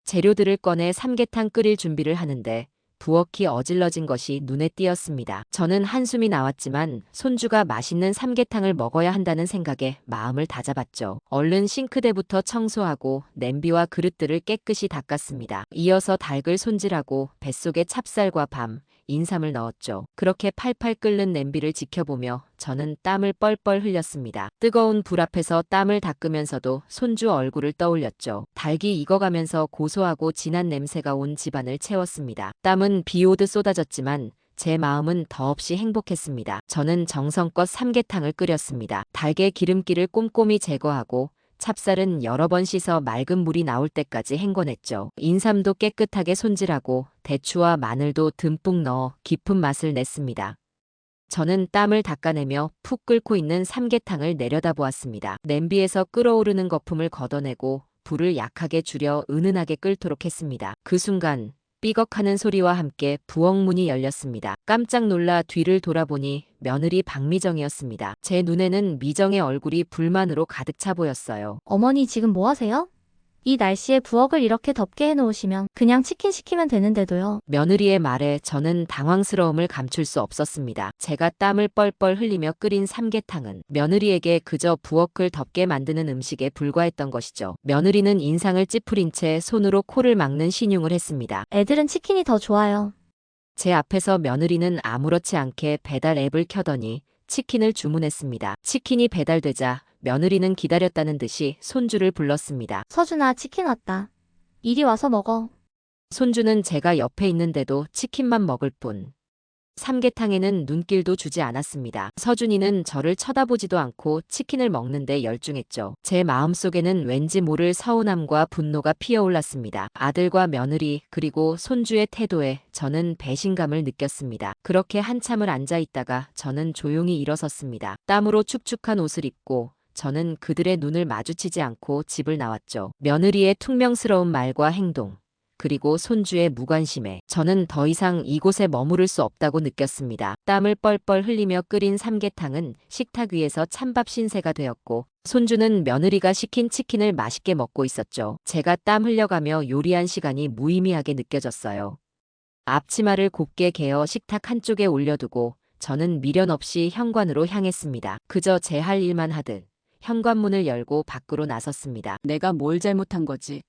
재료들을 꺼내 삼계탕 끓일 준비를 하는데 부엌이 어질러진 것이 눈에 띄었습니다. 저는 한숨이 나왔지만 손주가 맛있는 삼계탕을 먹어야 한다는 생각에 마음을 다잡았죠. 얼른 싱크대부터 청소하고 냄비와 그릇들을 깨끗이 닦았습니다. 이어서 닭을 손질하고 뱃속에 찹쌀과 밤, 인삼을 넣었죠. 그렇게 팔팔 끓는 냄비를 지켜보며 저는 땀을 뻘뻘 흘렸습니다. 뜨거운 불 앞에서 땀을 닦으면서도 손주 얼굴을 떠올렸죠. 닭이 익어가면서 고소하고 진한 냄새가 온 집안을 채웠습니다. 땀은 비 오듯 쏟아졌지만 제 마음은 더없이 행복했습니다. 저는 정성껏 삼계탕을 끓였습니다. 닭의 기름기를 꼼꼼히 제거하고 찹쌀은 여러 번 씻어 맑은 물이 나올 때까지 헹궈냈죠. 인삼도 깨끗하게 손질하고 대추와 마늘도 듬뿍 넣어 깊은 맛을 냈습니다. 저는 땀을 닦아내며 푹 끓고 있는 삼계탕을 내려다보았습니다. 냄비에서 끓어오르는 거품을 걷어내고 불을 약하게 줄여 은은하게 끓도록 했습니다. 그 순간 삐걱하는 소리와 함께 부엌 문이 열렸습니다. 깜짝 놀라 뒤를 돌아보니 며느리 박미정이었습니다. 제 눈에는 미정의 얼굴이 불만으로 가득 차 보였어요. 어머니 지금 뭐 하세요? 이 날씨에 부엌을 이렇게 덥게 해놓으시면 그냥 치킨 시키면 되는데도요. 며느리의 말에 저는 당황스러움을 감출 수 없었습니다. 제가 땀을 뻘뻘 흘리며 끓인 삼계탕은 며느리에게 그저 부엌을 덥게 만드는 음식에 불과했던 것이죠. 며느리는 인상을 찌푸린 채 손으로 코를 막는 신용을 했습니다. 애들은 치킨이 더 좋아요. 제 앞에서 며느리는 아무렇지 않게 배달 앱을 켜더니 치킨을 주문했습니다. 치킨이 배달되자 며느리는 기다렸다는 듯이 손주를 불렀습니다. 서준아, 치킨 왔다. 이리 와서 먹어. 손주는 제가 옆에 있는데도 치킨만 먹을 뿐 삼계탕에는 눈길도 주지 않았습니다. 서준이는 저를 쳐다보지도 않고 치킨을 먹는데 열중했죠. 제 마음속에는 왠지 모를 서운함과 분노가 피어올랐습니다. 아들과 며느리 그리고 손주의 태도에 저는 배신감을 느꼈습니다. 그렇게 한참을 앉아 있다가 저는 조용히 일어섰습니다. 땀으로 축축한 옷을 입고 저는 그들의 눈을 마주치지 않고 집을 나왔죠. 며느리의 퉁명스러운 말과 행동, 그리고 손주의 무관심에 저는 더 이상 이곳에 머무를 수 없다고 느꼈습니다. 땀을 뻘뻘 흘리며 끓인 삼계탕은 식탁 위에서 찬밥 신세가 되었고 손주는 며느리가 시킨 치킨을 맛있게 먹고 있었죠. 제가 땀 흘려가며 요리한 시간이 무의미하게 느껴졌어요. 앞치마를 곱게 개어 식탁 한쪽에 올려두고 저는 미련 없이 현관으로 향했습니다. 그저 제 할 일만 하듯 현관문을 열고 밖으로 나섰습니다. 내가 뭘 잘못한 거지?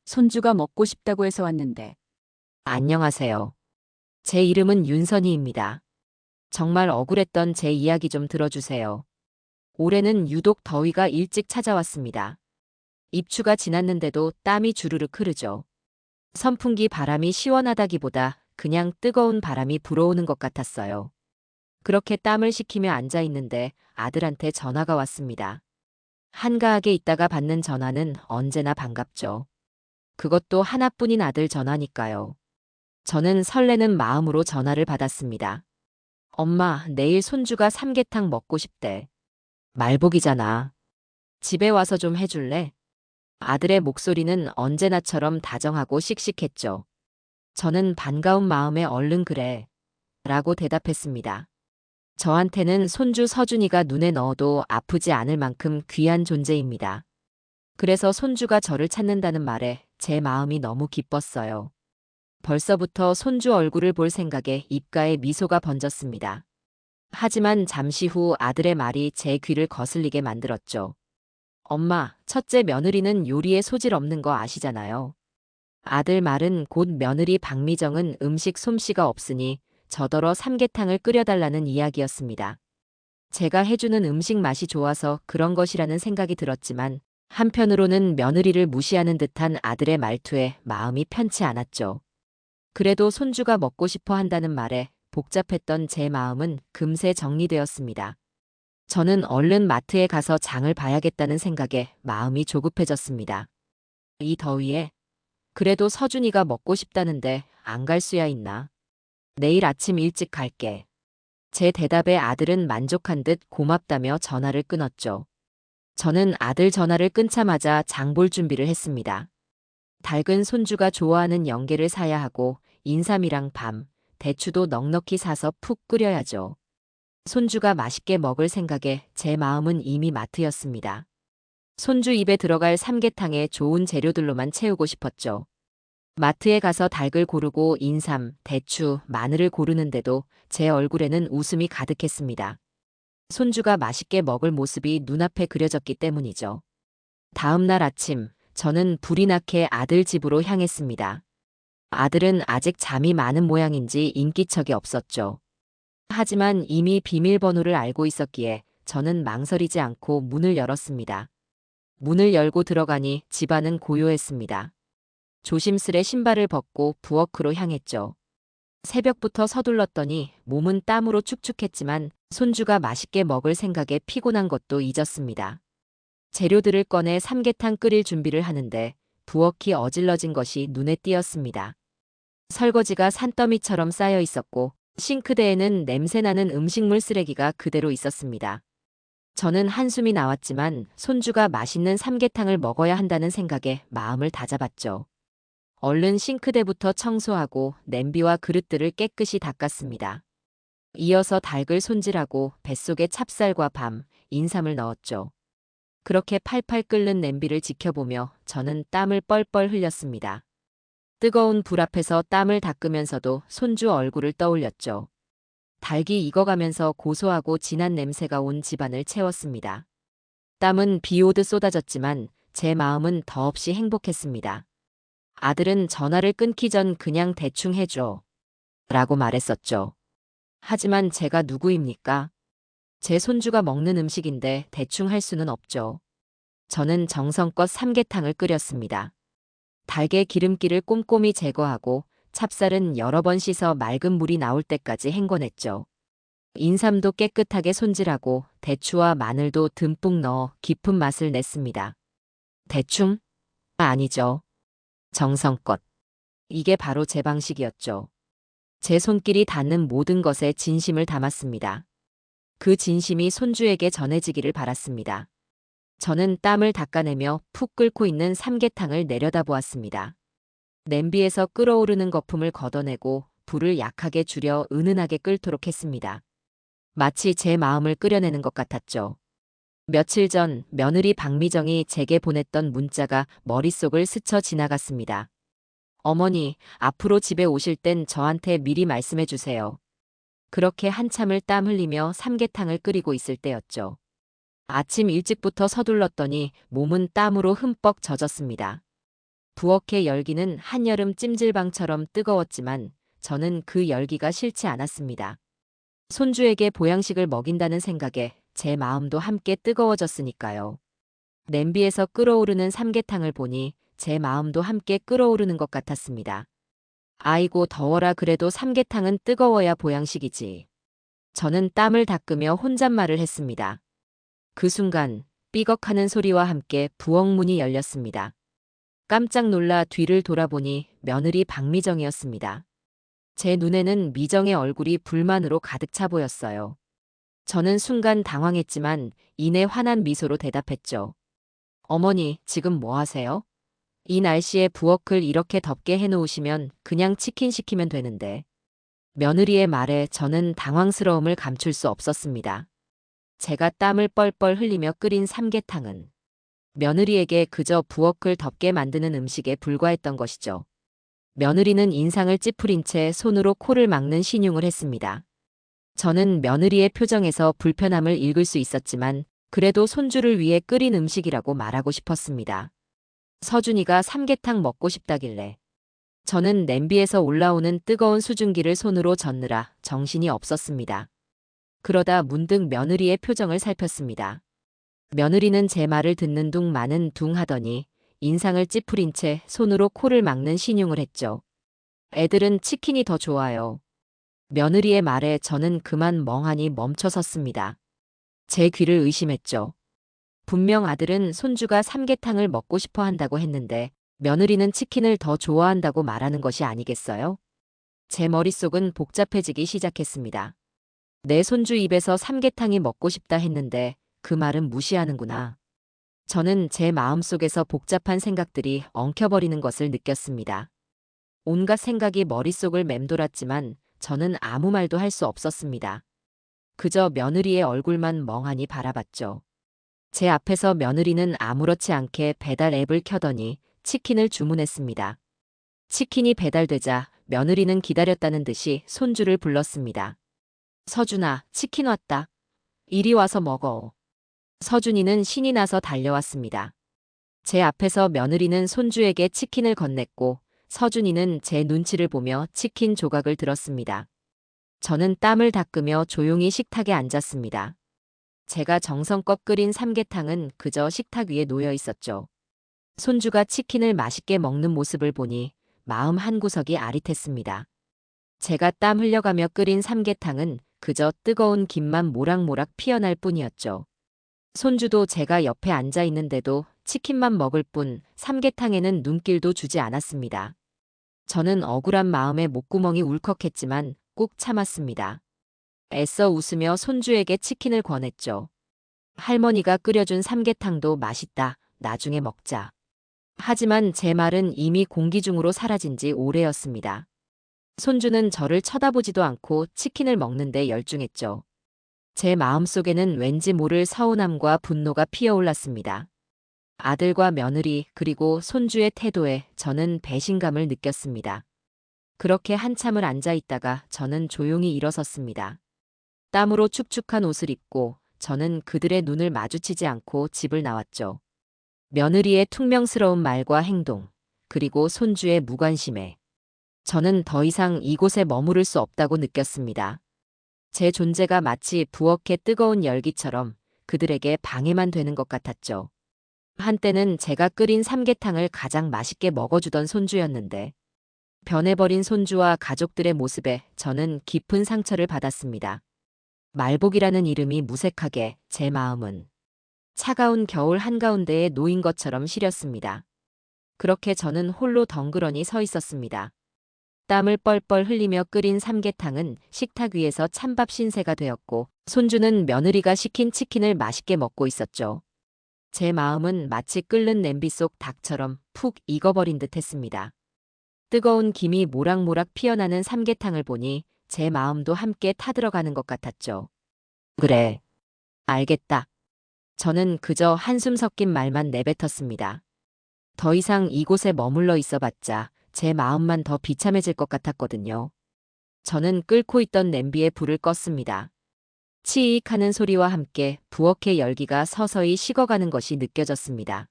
손주가 먹고 싶다고 해서 왔는데. 안녕하세요. 제 이름은 윤선희입니다. 정말 억울했던 제 이야기 좀 들어주세요. 올해는 유독 더위가 일찍 찾아왔습니다. 입추가 지났는데도 땀이 주르륵 흐르죠. 선풍기 바람이 시원하다기보다 그냥 뜨거운 바람이 불어오는 것 같았어요. 그렇게 땀을 식히며 앉아 있는데 아들한테 전화가 왔습니다. 한가하게 있다가 받는 전화는 언제나 반갑죠. 그것도 하나뿐인 아들 전화니까요. 저는 설레는 마음으로 전화를 받았습니다. 엄마, 내일 손주가 삼계탕 먹고 싶대. 말복이잖아. 집에 와서 좀 해줄래? 아들의 목소리는 언제나처럼 다정하고 씩씩했죠. 저는 반가운 마음에 얼른 그래. 라고 대답했습니다. 저한테는 손주 서준이가 눈에 넣어도 아프지 않을 만큼 귀한 존재입니다. 그래서 손주가 저를 찾는다는 말에 제 마음이 너무 기뻤어요. 벌써부터 손주 얼굴을 볼 생각에 입가에 미소가 번졌습니다. 하지만 잠시 후 아들의 말이 제 귀를 거슬리게 만들었죠. 엄마, 첫째 며느리는 요리에 소질 없는 거 아시잖아요. 아들 말은 곧 며느리 박미정은 음식 솜씨가 없으니 저더러 삼계탕을 끓여달라는 이야기였습니다. 제가 해주는 음식 맛이 좋아서 그런 것이라는 생각이 들었지만 한편으로는 며느리를 무시하는 듯한 아들의 말투에 마음이 편치 않았죠. 그래도 손주가 먹고 싶어 한다는 말에 복잡했던 제 마음은 금세 정리되었습니다. 저는 얼른 마트에 가서 장을 봐야겠다는 생각에 마음이 조급해졌습니다. 이 더위에 그래도 서준이가 먹고 싶다는데 안 갈 수야 있나? 내일 아침 일찍 갈게. 제 대답에 아들은 만족한 듯 고맙다며 전화를 끊었죠. 저는 아들 전화를 끊자마자 장볼 준비를 했습니다. 닭은 손주가 좋아하는 연계를 사야 하고 인삼이랑 밤, 대추도 넉넉히 사서 푹 끓여야죠. 손주가 맛있게 먹을 생각에 제 마음은 이미 마트였습니다. 손주 입에 들어갈 삼계탕에 좋은 재료들로만 채우고 싶었죠. 마트에 가서 닭을 고르고 인삼, 대추, 마늘을 고르는데도 제 얼굴에는 웃음이 가득했습니다. 손주가 맛있게 먹을 모습이 눈앞에 그려졌기 때문이죠. 다음 날 아침, 저는 불이 나게 아들 집으로 향했습니다. 아들은 아직 잠이 많은 모양인지 인기척이 없었죠. 하지만 이미 비밀번호를 알고 있었기에 저는 망설이지 않고 문을 열었습니다. 문을 열고 들어가니 집안은 고요했습니다. 조심스레 신발을 벗고 부엌으로 향했죠. 새벽부터 서둘렀더니 몸은 땀으로 축축했지만 손주가 맛있게 먹을 생각에 피곤한 것도 잊었습니다. 재료들을 꺼내 삼계탕 끓일 준비를 하는데 부엌이 어질러진 것이 눈에 띄었습니다. 설거지가 산더미처럼 쌓여 있었고 싱크대에는 냄새나는 음식물 쓰레기가 그대로 있었습니다. 저는 한숨이 나왔지만 손주가 맛있는 삼계탕을 먹어야 한다는 생각에 마음을 다잡았죠. 얼른 싱크대부터 청소하고 냄비와 그릇들을 깨끗이 닦았습니다. 이어서 닭을 손질하고 뱃속에 찹쌀과 밤, 인삼을 넣었죠. 그렇게 팔팔 끓는 냄비를 지켜보며 저는 땀을 뻘뻘 흘렸습니다. 뜨거운 불 앞에서 땀을 닦으면서도 손주 얼굴을 떠올렸죠. 닭이 익어가면서 고소하고 진한 냄새가 온 집안을 채웠습니다. 땀은 비 오듯 쏟아졌지만 제 마음은 더없이 행복했습니다. 아들은 전화를 끊기 전 그냥 대충 해줘. 라고 말했었죠. 하지만 제가 누구입니까? 제 손주가 먹는 음식인데 대충 할 수는 없죠. 저는 정성껏 삼계탕을 끓였습니다. 닭의 기름기를 꼼꼼히 제거하고 찹쌀은 여러 번 씻어 맑은 물이 나올 때까지 헹궈냈죠. 인삼도 깨끗하게 손질하고 대추와 마늘도 듬뿍 넣어 깊은 맛을 냈습니다. 대충? 아니죠. 정성껏. 이게 바로 제 방식이었죠. 제 손길이 닿는 모든 것에 진심을 담았습니다. 그 진심이 손주에게 전해지기를 바랐습니다. 저는 땀을 닦아내며 푹 끓고 있는 삼계탕을 내려다보았습니다. 냄비에서 끓어오르는 거품을 걷어내고 불을 약하게 줄여 은은하게 끓도록 했습니다. 마치 제 마음을 끓여내는 것 같았죠. 며칠 전 며느리 박미정이 제게 보냈던 문자가 머릿속을 스쳐 지나갔습니다. 어머니, 앞으로 집에 오실 땐 저한테 미리 말씀해 주세요. 그렇게 한참을 땀 흘리며 삼계탕을 끓이고 있을 때였죠. 아침 일찍부터 서둘렀더니 몸은 땀으로 흠뻑 젖었습니다. 부엌의 열기는 한여름 찜질방처럼 뜨거웠지만 저는 그 열기가 싫지 않았습니다. 손주에게 보양식을 먹인다는 생각에 제 마음도 함께 뜨거워졌으니까요. 냄비에서 끓어오르는 삼계탕을 보니 제 마음도 함께 끓어오르는 것 같았습니다. 아이고 더워라 그래도 삼계탕은 뜨거워야 보양식이지. 저는 땀을 닦으며 혼잣말을 했습니다. 그 순간 삐걱하는 소리와 함께 부엌 문이 열렸습니다. 깜짝 놀라 뒤를 돌아보니 며느리 박미정이었습니다. 제 눈에는 미정의 얼굴이 불만으로 가득 차 보였어요. 저는 순간 당황했지만 이내 환한 미소로 대답했죠. 어머니, 지금 뭐 하세요? 이 날씨에 부엌을 이렇게 덥게 해놓으시면 그냥 치킨 시키면 되는데. 며느리의 말에 저는 당황스러움을 감출 수 없었습니다. 제가 땀을 뻘뻘 흘리며 끓인 삼계탕은 며느리에게 그저 부엌을 덥게 만드는 음식에 불과했던 것이죠. 며느리는 인상을 찌푸린 채 손으로 코를 막는 신용을 했습니다. 저는 며느리의 표정에서 불편함을 읽을 수 있었지만 그래도 손주를 위해 끓인 음식이라고 말하고 싶었습니다. 서준이가 삼계탕 먹고 싶다길래. 저는 냄비에서 올라오는 뜨거운 수증기를 손으로 젓느라 정신이 없었습니다. 그러다 문득 며느리의 표정을 살폈습니다. 며느리는 제 말을 듣는 둥 마는 둥 하더니 인상을 찌푸린 채 손으로 코를 막는 신용을 했죠. 애들은 치킨이 더 좋아요. 며느리의 말에 저는 그만 멍하니 멈춰섰습니다. 제 귀를 의심했죠. 분명 아들은 손주가 삼계탕을 먹고 싶어 한다고 했는데 며느리는 치킨을 더 좋아한다고 말하는 것이 아니겠어요? 제 머릿속은 복잡해지기 시작했습니다. 내 손주 입에서 삼계탕이 먹고 싶다 했는데 그 말은 무시하는구나. 저는 제 마음속에서 복잡한 생각들이 엉켜버리는 것을 느꼈습니다. 온갖 생각이 머릿속을 맴돌았지만 저는 아무 말도 할 수 없었습니다. 그저 며느리의 얼굴만 멍하니 바라봤죠. 제 앞에서 며느리는 아무렇지 않게 배달 앱을 켜더니 치킨을 주문했습니다. 치킨이 배달되자 며느리는 기다렸다는 듯이 손주를 불렀습니다. 서준아, 치킨 왔다. 이리 와서 먹어. 서준이는 신이 나서 달려왔습니다. 제 앞에서 며느리는 손주에게 치킨을 건넸고 서준이는 제 눈치를 보며 치킨 조각을 들었습니다. 저는 땀을 닦으며 조용히 식탁에 앉았습니다. 제가 정성껏 끓인 삼계탕은 그저 식탁 위에 놓여 있었죠. 손주가 치킨을 맛있게 먹는 모습을 보니 마음 한구석이 아릿했습니다. 제가 땀 흘려가며 끓인 삼계탕은 그저 뜨거운 김만 모락모락 피어날 뿐이었죠. 손주도 제가 옆에 앉아 있는데도 치킨만 먹을 뿐 삼계탕에는 눈길도 주지 않았습니다. 저는 억울한 마음에 목구멍이 울컥했지만 꾹 참았습니다. 애써 웃으며 손주에게 치킨을 권했죠. 할머니가 끓여준 삼계탕도 맛있다. 나중에 먹자. 하지만 제 말은 이미 공기 중으로 사라진 지 오래였습니다. 손주는 저를 쳐다보지도 않고 치킨을 먹는데 열중했죠. 제 마음속에는 왠지 모를 서운함과 분노가 피어올랐습니다. 아들과 며느리 그리고 손주의 태도에 저는 배신감을 느꼈습니다. 그렇게 한참을 앉아 있다가 저는 조용히 일어섰습니다. 땀으로 축축한 옷을 입고 저는 그들의 눈을 마주치지 않고 집을 나왔죠. 며느리의 퉁명스러운 말과 행동, 그리고 손주의 무관심에 저는 더 이상 이곳에 머무를 수 없다고 느꼈습니다. 제 존재가 마치 부엌의 뜨거운 열기처럼 그들에게 방해만 되는 것 같았죠. 한때는 제가 끓인 삼계탕을 가장 맛있게 먹어주던 손주였는데 변해버린 손주와 가족들의 모습에 저는 깊은 상처를 받았습니다. 말복이라는 이름이 무색하게 제 마음은 차가운 겨울 한가운데에 놓인 것처럼 시렸습니다. 그렇게 저는 홀로 덩그러니 서 있었습니다. 땀을 뻘뻘 흘리며 끓인 삼계탕은 식탁 위에서 찬밥 신세가 되었고 손주는 며느리가 시킨 치킨을 맛있게 먹고 있었죠. 제 마음은 마치 끓는 냄비 속 닭처럼 푹 익어버린 듯 했습니다. 뜨거운 김이 모락모락 피어나는 삼계탕을 보니 제 마음도 함께 타들어가는 것 같았죠. 그래. 알겠다. 저는 그저 한숨 섞인 말만 내뱉었습니다. 더 이상 이곳에 머물러 있어봤자 제 마음만 더 비참해질 것 같았거든요. 저는 끓고 있던 냄비에 불을 껐습니다. 치익 하는 소리와 함께 부엌의 열기가 서서히 식어가는 것이 느껴졌습니다.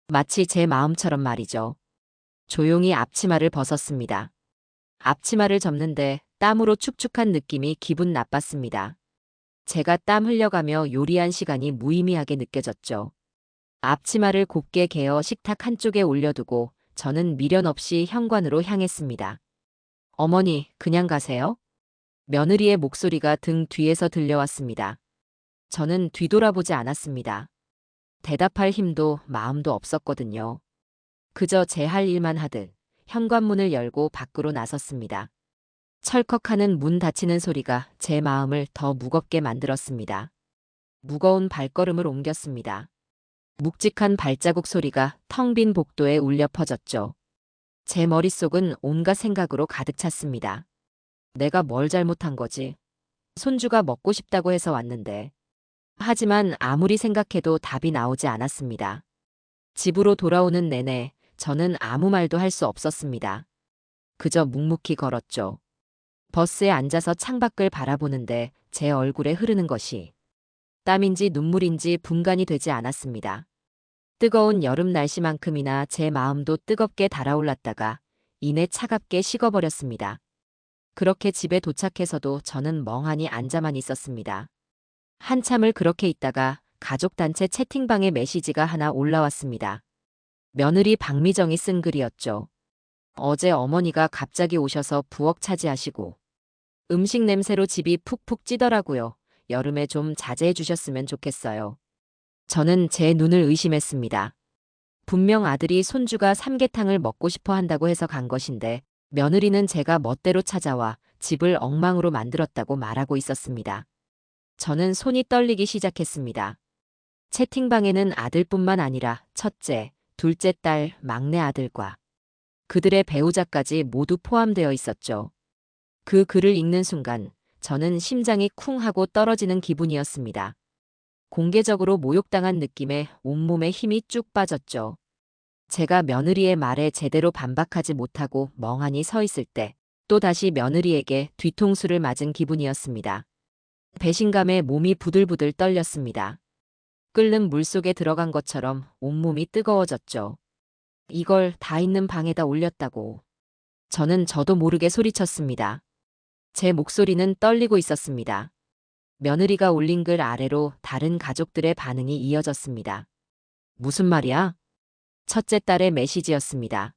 마치 제 마음처럼 말이죠. 조용히 앞치마를 벗었습니다. 앞치마를 접는데 땀으로 축축한 느낌이 기분 나빴습니다. 제가 땀 흘려가며 요리한 시간이 무의미하게 느껴졌죠. 앞치마를 곱게 개어 식탁 한쪽에 올려두고 저는 미련 없이 현관으로 향했습니다. 어머니, 그냥 가세요? 며느리의 목소리가 등 뒤에서 들려왔습니다. 저는 뒤돌아보지 않았습니다. 대답할 힘도 마음도 없었거든요. 그저 제 할 일만 하듯 현관문을 열고 밖으로 나섰습니다. 철컥하는 문 닫히는 소리가 제 마음을 더 무겁게 만들었습니다. 무거운 발걸음을 옮겼습니다. 묵직한 발자국 소리가 텅 빈 복도에 울려 퍼졌죠. 제 머릿속은 온갖 생각으로 가득 찼습니다. 내가 뭘 잘못한 거지? 손주가 먹고 싶다고 해서 왔는데. 하지만 아무리 생각해도 답이 나오지 않았습니다. 집으로 돌아오는 내내 저는 아무 말도 할 수 없었습니다. 그저 묵묵히 걸었죠. 버스에 앉아서 창밖을 바라보는데 제 얼굴에 흐르는 것이 땀인지 눈물인지 분간이 되지 않았습니다. 뜨거운 여름 날씨만큼이나 제 마음도 뜨겁게 달아올랐다가 이내 차갑게 식어버렸습니다. 그렇게 집에 도착해서도 저는 멍하니 앉아만 있었습니다. 한참을 그렇게 있다가 가족단체 채팅방에 메시지가 하나 올라왔습니다. 며느리 박미정이 쓴 글이었죠. 어제 어머니가 갑자기 오셔서 부엌 차지하시고 음식 냄새로 집이 푹푹 찌더라고요. 여름에 좀 자제해 주셨으면 좋겠어요. 저는 제 눈을 의심했습니다. 분명 아들이 손주가 삼계탕을 먹고 싶어 한다고 해서 간 것인데 며느리는 제가 멋대로 찾아와 집을 엉망으로 만들었다고 말하고 있었습니다. 저는 손이 떨리기 시작했습니다. 채팅방에는 아들뿐만 아니라 첫째, 둘째 딸, 막내 아들과 그들의 배우자까지 모두 포함되어 있었죠. 그 글을 읽는 순간 저는 심장이 쿵 하고 떨어지는 기분이었습니다. 공개적으로 모욕당한 느낌에 온몸에 힘이 쭉 빠졌죠. 제가 며느리의 말에 제대로 반박하지 못하고 멍하니 서 있을 때 또다시 며느리에게 뒤통수를 맞은 기분이었습니다. 배신감에 몸이 부들부들 떨렸습니다. 끓는 물속에 들어간 것처럼 온몸이 뜨거워졌죠. 이걸 다 있는 방에다 올렸다고. 저는 저도 모르게 소리쳤습니다. 제 목소리는 떨리고 있었습니다. 며느리가 올린 글 아래로 다른 가족들의 반응이 이어졌습니다. 무슨 말이야? 첫째 딸의 메시지였습니다.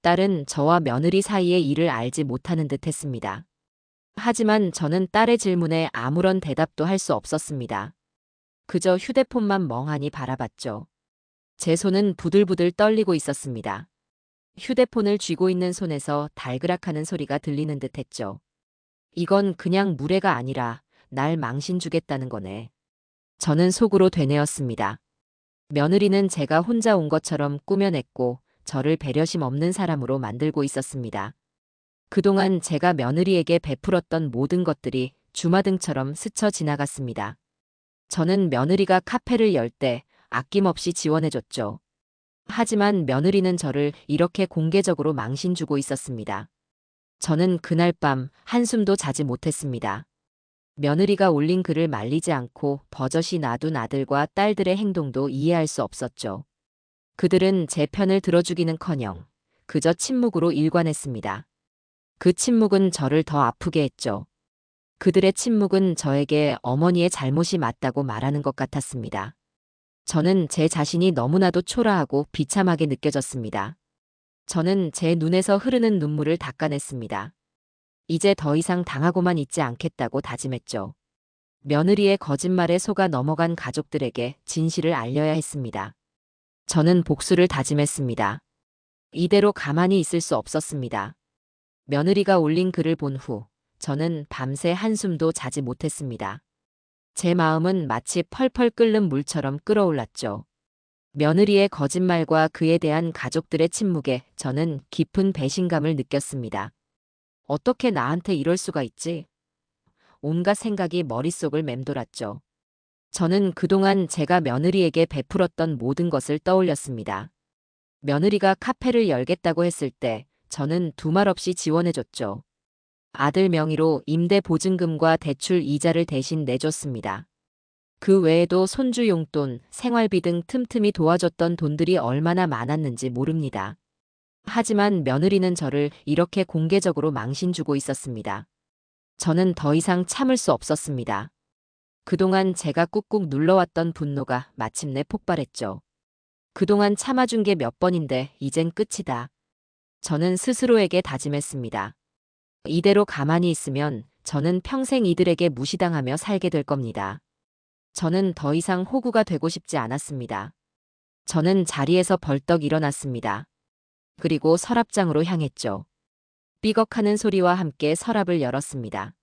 딸은 저와 며느리 사이의 일을 알지 못하는 듯 했습니다. 하지만 저는 딸의 질문에 아무런 대답도 할 수 없었습니다. 그저 휴대폰만 멍하니 바라봤죠. 제 손은 부들부들 떨리고 있었습니다. 휴대폰을 쥐고 있는 손에서 달그락하는 소리가 들리는 듯 했죠. 이건 그냥 무례가 아니라 날 망신 주겠다는 거네. 저는 속으로 되뇌었습니다. 며느리는 제가 혼자 온 것처럼 꾸며냈고 저를 배려심 없는 사람으로 만들고 있었습니다. 그동안 제가 며느리에게 베풀었던 모든 것들이 주마등처럼 스쳐 지나갔습니다. 저는 며느리가 카페를 열 때 아낌없이 지원해줬죠. 하지만 며느리는 저를 이렇게 공개적으로 망신 주고 있었습니다. 저는 그날 밤 한숨도 자지 못했습니다. 며느리가 올린 글을 말리지 않고 버젓이 놔둔 아들과 딸들의 행동도 이해할 수 없었죠. 그들은 제 편을 들어주기는커녕 그저 침묵으로 일관했습니다. 그 침묵은 저를 더 아프게 했죠. 그들의 침묵은 저에게 어머니의 잘못이 맞다고 말하는 것 같았습니다. 저는 제 자신이 너무나도 초라하고 비참하게 느껴졌습니다. 저는 제 눈에서 흐르는 눈물을 닦아냈습니다. 이제 더 이상 당하고만 있지 않겠다고 다짐했죠. 며느리의 거짓말에 속아 넘어간 가족들에게 진실을 알려야 했습니다. 저는 복수를 다짐했습니다. 이대로 가만히 있을 수 없었습니다. 며느리가 올린 글을 본 후 저는 밤새 한숨도 자지 못했습니다. 제 마음은 마치 펄펄 끓는 물처럼 끓어올랐죠. 며느리의 거짓말과 그에 대한 가족들의 침묵에 저는 깊은 배신감을 느꼈습니다. 어떻게 나한테 이럴 수가 있지? 온갖 생각이 머릿속을 맴돌았죠. 저는 그동안 제가 며느리에게 베풀었던 모든 것을 떠올렸습니다. 며느리가 카페를 열겠다고 했을 때 저는 두말 없이 지원해줬죠. 아들 명의로 임대 보증금과 대출 이자를 대신 내줬습니다. 그 외에도 손주 용돈, 생활비 등 틈틈이 도와줬던 돈들이 얼마나 많았는지 모릅니다. 하지만 며느리는 저를 이렇게 공개적으로 망신 주고 있었습니다. 저는 더 이상 참을 수 없었습니다. 그동안 제가 꾹꾹 눌러왔던 분노가 마침내 폭발했죠. 그동안 참아준 게 몇 번인데 이젠 끝이다. 저는 스스로에게 다짐했습니다. 이대로 가만히 있으면 저는 평생 이들에게 무시당하며 살게 될 겁니다. 저는 더 이상 호구가 되고 싶지 않았습니다. 저는 자리에서 벌떡 일어났습니다. 그리고 서랍장으로 향했죠. 삐걱하는 소리와 함께 서랍을 열었습니다.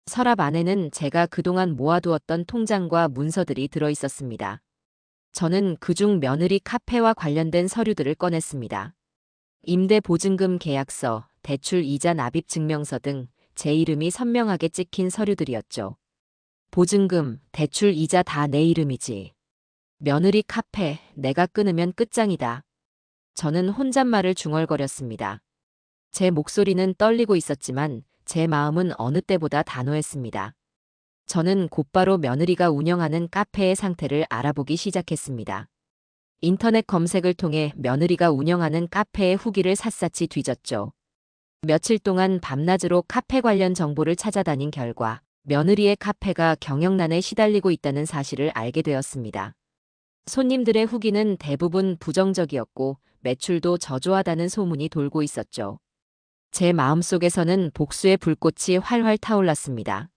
서랍 안에는 제가 그동안 모아두었던 통장과 문서들이 들어있었습니다. 저는 그중 며느리 카페와 관련된 서류들을 꺼냈습니다. 임대 보증금 계약서, 대출 이자 납입 증명서 등 제 이름이 선명하게 찍힌 서류들이었죠. 보증금, 대출 이자 다 내 이름이지. 며느리 카페, 내가 끊으면 끝장이다. 저는 혼잣말을 중얼거렸습니다. 제 목소리는 떨리고 있었지만 제 마음은 어느 때보다 단호했습니다. 저는 곧바로 며느리가 운영하는 카페의 상태를 알아보기 시작했습니다. 인터넷 검색을 통해 며느리가 운영하는 카페의 후기를 샅샅이 뒤졌죠. 며칠 동안 밤낮으로 카페 관련 정보를 찾아다닌 결과 며느리의 카페가 경영난에 시달리고 있다는 사실을 알게 되었습니다. 손님들의 후기는 대부분 부정적이었고 매출도 저조하다는 소문이 돌고 있었죠. 제 마음속에서는 복수의 불꽃이 활활 타올랐습니다.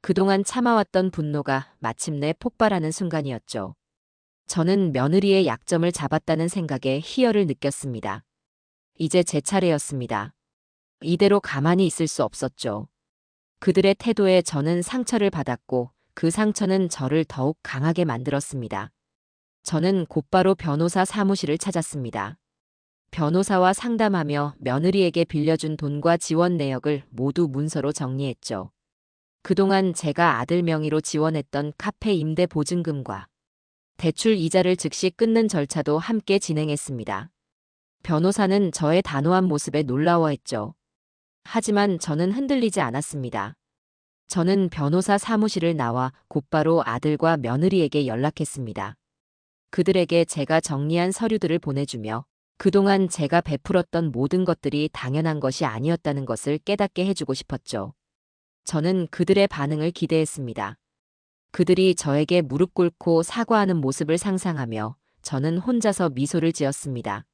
그동안 참아왔던 분노가 마침내 폭발하는 순간이었죠. 저는 며느리의 약점을 잡았다는 생각에 희열을 느꼈습니다. 이제 제 차례였습니다. 이대로 가만히 있을 수 없었죠. 그들의 태도에 저는 상처를 받았고 그 상처는 저를 더욱 강하게 만들었습니다. 저는 곧바로 변호사 사무실을 찾았습니다. 변호사와 상담하며 며느리에게 빌려준 돈과 지원 내역을 모두 문서로 정리했죠. 그동안 제가 아들 명의로 지원했던 카페 임대 보증금과 대출 이자를 즉시 끊는 절차도 함께 진행했습니다. 변호사는 저의 단호한 모습에 놀라워했죠. 하지만 저는 흔들리지 않았습니다. 저는 변호사 사무실을 나와 곧바로 아들과 며느리에게 연락했습니다. 그들에게 제가 정리한 서류들을 보내주며 그동안 제가 베풀었던 모든 것들이 당연한 것이 아니었다는 것을 깨닫게 해주고 싶었죠. 저는 그들의 반응을 기대했습니다. 그들이 저에게 무릎 꿇고 사과하는 모습을 상상하며 저는 혼자서 미소를 지었습니다.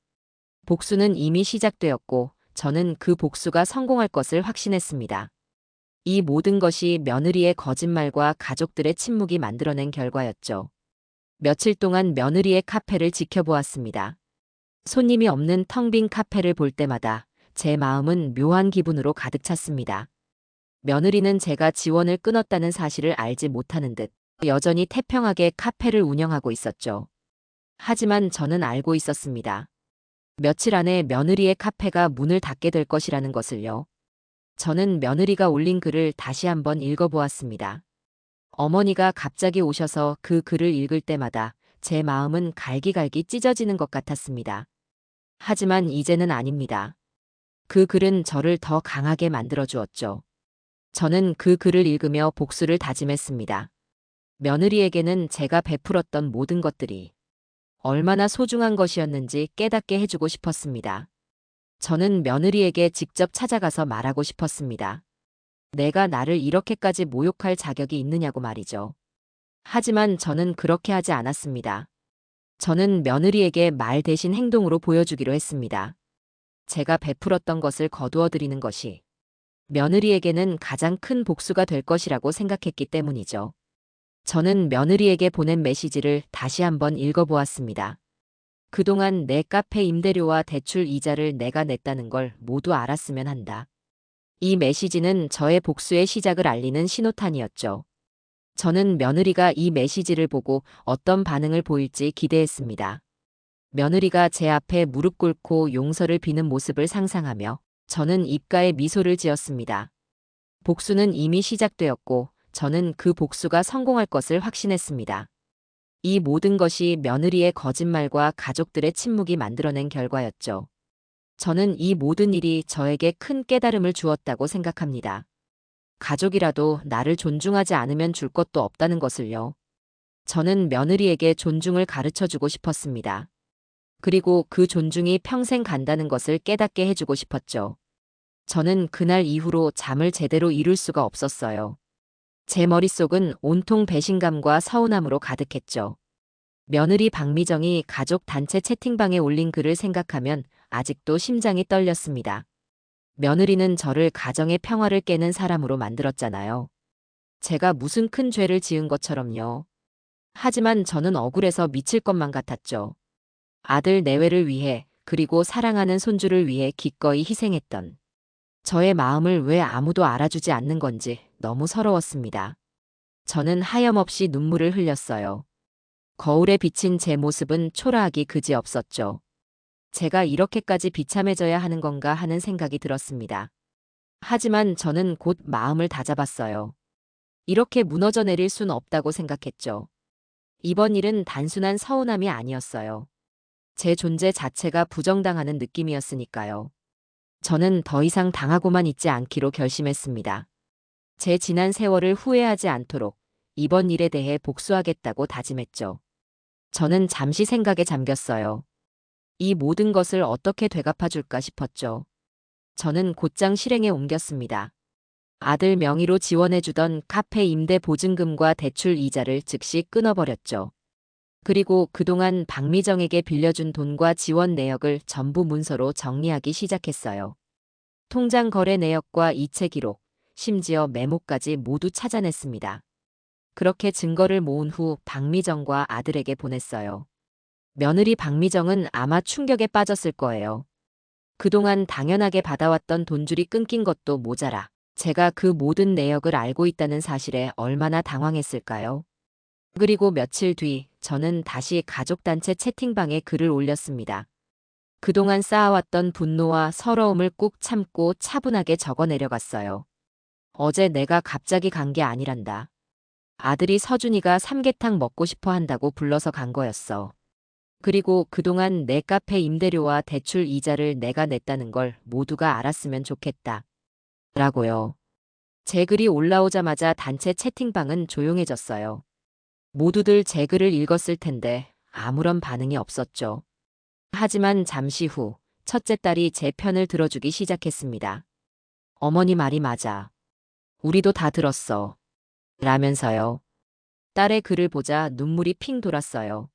복수는 이미 시작되었고 저는 그 복수가 성공할 것을 확신했습니다. 이 모든 것이 며느리의 거짓말과 가족들의 침묵이 만들어낸 결과였죠. 며칠 동안 며느리의 카페를 지켜보았습니다. 손님이 없는 텅 빈 카페를 볼 때마다 제 마음은 묘한 기분으로 가득 찼습니다. 며느리는 제가 지원을 끊었다는 사실을 알지 못하는 듯 여전히 태평하게 카페를 운영하고 있었죠. 하지만 저는 알고 있었습니다. 며칠 안에 며느리의 카페가 문을 닫게 될 것이라는 것을요. 저는 며느리가 올린 글을 다시 한번 읽어보았습니다. 어머니가 갑자기 오셔서 그 글을 읽을 때마다 제 마음은 갈기갈기 찢어지는 것 같았습니다. 하지만 이제는 아닙니다. 그 글은 저를 더 강하게 만들어 주었죠. 저는 그 글을 읽으며 복수를 다짐했습니다. 며느리에게는 제가 베풀었던 모든 것들이 얼마나 소중한 것이었는지 깨닫게 해주고 싶었습니다. 저는 며느리에게 직접 찾아가서 말하고 싶었습니다. 내가 나를 이렇게까지 모욕할 자격이 있느냐고 말이죠. 하지만 저는 그렇게 하지 않았습니다. 저는 며느리에게 말 대신 행동으로 보여주기로 했습니다. 제가 베풀었던 것을 거두어드리는 것이 며느리에게는 가장 큰 복수가 될 것이라고 생각했기 때문이죠. 저는 며느리에게 보낸 메시지를 다시 한번 읽어보았습니다. 그동안 내 카페 임대료와 대출 이자를 내가 냈다는 걸 모두 알았으면 한다. 이 메시지는 저의 복수의 시작을 알리는 신호탄이었죠. 저는 며느리가 이 메시지를 보고 어떤 반응을 보일지 기대했습니다. 며느리가 제 앞에 무릎 꿇고 용서를 비는 모습을 상상하며 저는 입가에 미소를 지었습니다. 복수는 이미 시작되었고 저는 그 복수가 성공할 것을 확신했습니다. 이 모든 것이 며느리의 거짓말과 가족들의 침묵이 만들어낸 결과였죠. 저는 이 모든 일이 저에게 큰 깨달음을 주었다고 생각합니다. 가족이라도 나를 존중하지 않으면 줄 것도 없다는 것을요. 저는 며느리에게 존중을 가르쳐주고 싶었습니다. 그리고 그 존중이 평생 간다는 것을 깨닫게 해주고 싶었죠. 저는 그날 이후로 잠을 제대로 이룰 수가 없었어요. 제 머릿속은 온통 배신감과 서운함으로 가득했죠. 며느리 박미정이 가족 단체 채팅방에 올린 글을 생각하면 아직도 심장이 떨렸습니다. 며느리는 저를 가정의 평화를 깨는 사람으로 만들었잖아요. 제가 무슨 큰 죄를 지은 것처럼요. 하지만 저는 억울해서 미칠 것만 같았죠. 아들 내외를 위해 그리고 사랑하는 손주를 위해 기꺼이 희생했던 저의 마음을 왜 아무도 알아주지 않는 건지 너무 서러웠습니다. 저는 하염없이 눈물을 흘렸어요. 거울에 비친 제 모습은 초라하기 그지없었죠. 제가 이렇게까지 비참해져야 하는 건가 하는 생각이 들었습니다. 하지만 저는 곧 마음을 다잡았어요. 이렇게 무너져 내릴 순 없다고 생각했죠. 이번 일은 단순한 서운함이 아니었어요. 제 존재 자체가 부정당하는 느낌이었으니까요. 저는 더 이상 당하고만 있지 않기로 결심했습니다. 제 지난 세월을 후회하지 않도록 이번 일에 대해 복수하겠다고 다짐했죠. 저는 잠시 생각에 잠겼어요. 이 모든 것을 어떻게 되갚아줄까 싶었죠. 저는 곧장 실행에 옮겼습니다. 아들 명의로 지원해주던 카페 임대 보증금과 대출 이자를 즉시 끊어버렸죠. 그리고 그동안 박미정에게 빌려준 돈과 지원 내역을 전부 문서로 정리하기 시작했어요. 통장 거래 내역과 이체 기록, 심지어 메모까지 모두 찾아냈습니다. 그렇게 증거를 모은 후 박미정과 아들에게 보냈어요. 며느리 박미정은 아마 충격에 빠졌을 거예요. 그동안 당연하게 받아왔던 돈줄이 끊긴 것도 모자라 제가 그 모든 내역을 알고 있다는 사실에 얼마나 당황했을까요? 그리고 며칠 뒤 저는 다시 가족단체 채팅방에 글을 올렸습니다. 그동안 쌓아왔던 분노와 서러움을 꾹 참고 차분하게 적어 내려갔어요. 어제 내가 갑자기 간 게 아니란다. 아들이 서준이가 삼계탕 먹고 싶어 한다고 불러서 간 거였어. 그리고 그동안 내 카페 임대료와 대출 이자를 내가 냈다는 걸 모두가 알았으면 좋겠다. 라고요. 제 글이 올라오자마자 단체 채팅방은 조용해졌어요. 모두들 제 글을 읽었을 텐데 아무런 반응이 없었죠. 하지만 잠시 후 첫째 딸이 제 편을 들어주기 시작했습니다. 어머니 말이 맞아. 우리도 다 들었어. 라면서요. 딸의 글을 보자 눈물이 핑 돌았어요.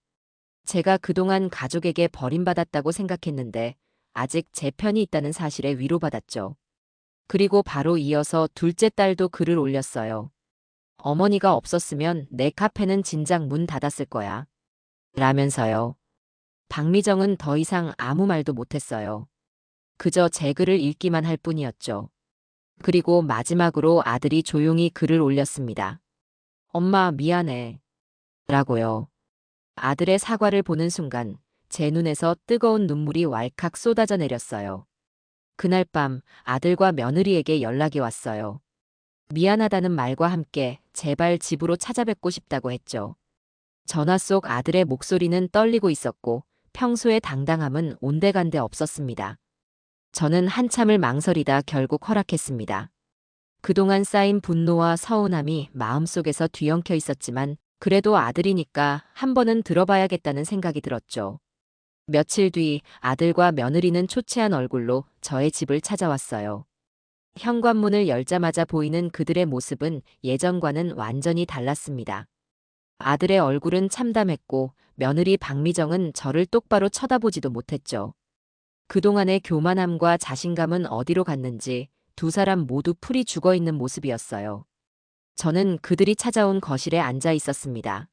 제가 그동안 가족에게 버림받았다고 생각했는데 아직 제 편이 있다는 사실에 위로받았죠. 그리고 바로 이어서 둘째 딸도 글을 올렸어요. 어머니가 없었으면 내 카페는 진작 문 닫았을 거야. 라면서요. 박미정은 더 이상 아무 말도 못했어요. 그저 제 글을 읽기만 할 뿐이었죠. 그리고 마지막으로 아들이 조용히 글을 올렸습니다. 엄마, 미안해. 라고요. 아들의 사과를 보는 순간 제 눈에서 뜨거운 눈물이 왈칵 쏟아져 내렸어요. 그날 밤 아들과 며느리에게 연락이 왔어요. 미안하다는 말과 함께 제발 집으로 찾아뵙고 싶다고 했죠. 전화 속 아들의 목소리는 떨리고 있었고 평소의 당당함은 온데간데 없었습니다. 저는 한참을 망설이다 결국 허락했습니다. 그동안 쌓인 분노와 서운함이 마음속에서 뒤엉켜 있었지만 그래도 아들이니까 한 번은 들어봐야겠다는 생각이 들었죠. 며칠 뒤 아들과 며느리는 초췌한 얼굴로 저의 집을 찾아왔어요. 현관문을 열자마자 보이는 그들의 모습은 예전과는 완전히 달랐습니다. 아들의 얼굴은 참담했고 며느리 박미정은 저를 똑바로 쳐다보지도 못했죠. 그동안의 교만함과 자신감은 어디로 갔는지 두 사람 모두 풀이 죽어 있는 모습이었어요. 저는 그들이 찾아온 거실에 앉아 있었습니다.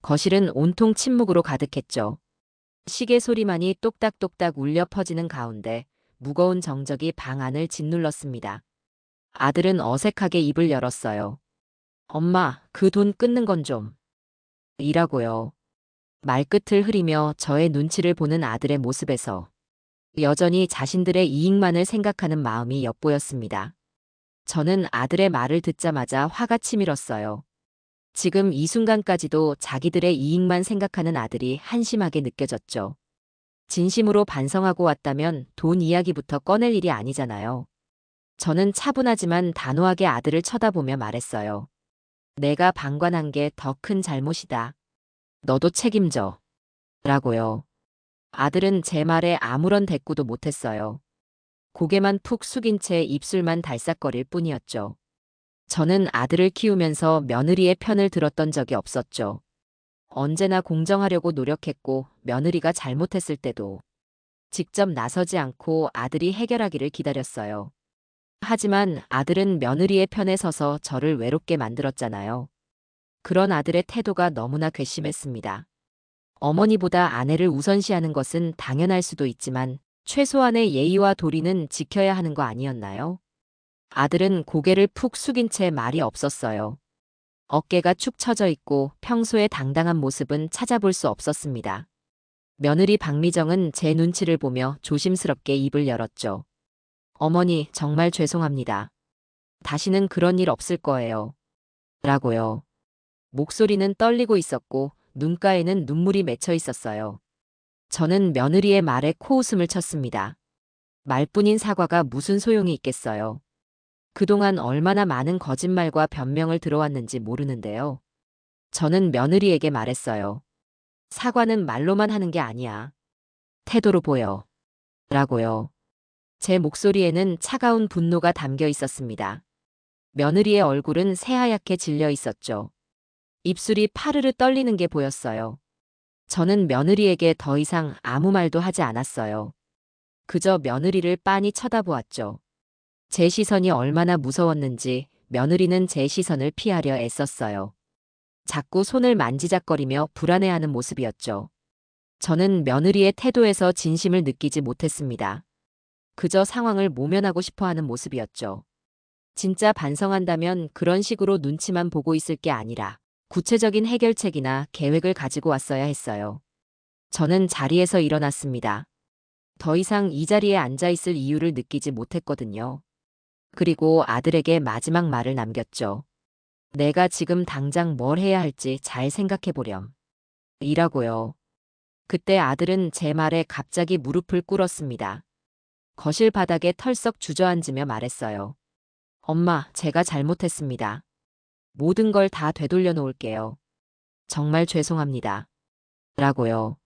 거실은 온통 침묵으로 가득했죠. 시계 소리만이 똑딱똑딱 울려 퍼지는 가운데 무거운 정적이 방 안을 짓눌렀습니다. 아들은 어색하게 입을 열었어요. 엄마, 그 돈 끊는 건 좀. 이라고요. 말끝을 흐리며 저의 눈치를 보는 아들의 모습에서 여전히 자신들의 이익만을 생각하는 마음이 엿보였습니다. 저는 아들의 말을 듣자마자 화가 치밀었어요. 지금 이 순간까지도 자기들의 이익만 생각하는 아들이 한심하게 느껴졌죠. 진심으로 반성하고 왔다면 돈 이야기부터 꺼낼 일이 아니잖아요. 저는 차분하지만 단호하게 아들을 쳐다보며 말했어요. 내가 방관한 게 더 큰 잘못이다. 너도 책임져. 라고요. 아들은 제 말에 아무런 대꾸도 못했어요. 고개만 푹 숙인 채 입술만 달싹거릴 뿐이었죠. 저는 아들을 키우면서 며느리의 편을 들었던 적이 없었죠. 언제나 공정하려고 노력했고 며느리가 잘못했을 때도 직접 나서지 않고 아들이 해결하기를 기다렸어요. 하지만 아들은 며느리의 편에 서서 저를 외롭게 만들었잖아요. 그런 아들의 태도가 너무나 괘씸했습니다. 어머니보다 아내를 우선시하는 것은 당연할 수도 있지만 최소한의 예의와 도리는 지켜야 하는 거 아니었나요? 아들은 고개를 푹 숙인 채 말이 없었어요. 어깨가 축 처져 있고 평소의 당당한 모습은 찾아볼 수 없었습니다. 며느리 박미정은 제 눈치를 보며 조심스럽게 입을 열었죠. 어머니, 정말 죄송합니다. 다시는 그런 일 없을 거예요. 라고요. 목소리는 떨리고 있었고 눈가에는 눈물이 맺혀 있었어요. 저는 며느리의 말에 코웃음을 쳤습니다. 말뿐인 사과가 무슨 소용이 있겠어요. 그동안 얼마나 많은 거짓말과 변명을 들어왔는지 모르는데요. 저는 며느리에게 말했어요. 사과는 말로만 하는 게 아니야. 태도로 보여. 라고요. 제 목소리에는 차가운 분노가 담겨 있었습니다. 며느리의 얼굴은 새하얗게 질려 있었죠. 입술이 파르르 떨리는 게 보였어요. 저는 며느리에게 더 이상 아무 말도 하지 않았어요. 그저 며느리를 빤히 쳐다보았죠. 제 시선이 얼마나 무서웠는지 며느리는 제 시선을 피하려 애썼어요. 자꾸 손을 만지작거리며 불안해하는 모습이었죠. 저는 며느리의 태도에서 진심을 느끼지 못했습니다. 그저 상황을 모면하고 싶어 하는 모습이었죠. 진짜 반성한다면 그런 식으로 눈치만 보고 있을 게 아니라 구체적인 해결책이나 계획을 가지고 왔어야 했어요. 저는 자리에서 일어났습니다. 더 이상 이 자리에 앉아 있을 이유를 느끼지 못했거든요. 그리고 아들에게 마지막 말을 남겼죠. 내가 지금 당장 뭘 해야 할지 잘 생각해 보렴. 이라고요. 그때 아들은 제 말에 갑자기 무릎을 꿇었습니다. 거실 바닥에 털썩 주저앉으며 말했어요. 엄마, 제가 잘못했습니다. 모든 걸 다 되돌려 놓을게요. 정말 죄송합니다. 라고요.